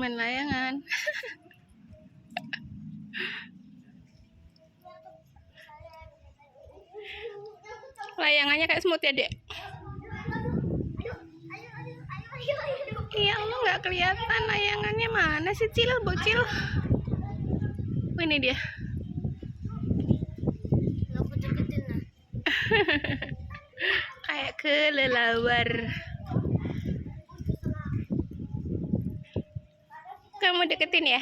Main layangan. Layangannya kayak semut ya, Dek? Iya, Allah, nggak kelihatan layangannya. Mana sih, Cil? Bocil. Oh, ini dia. Kayak kelelawar. Kamu deketin ya?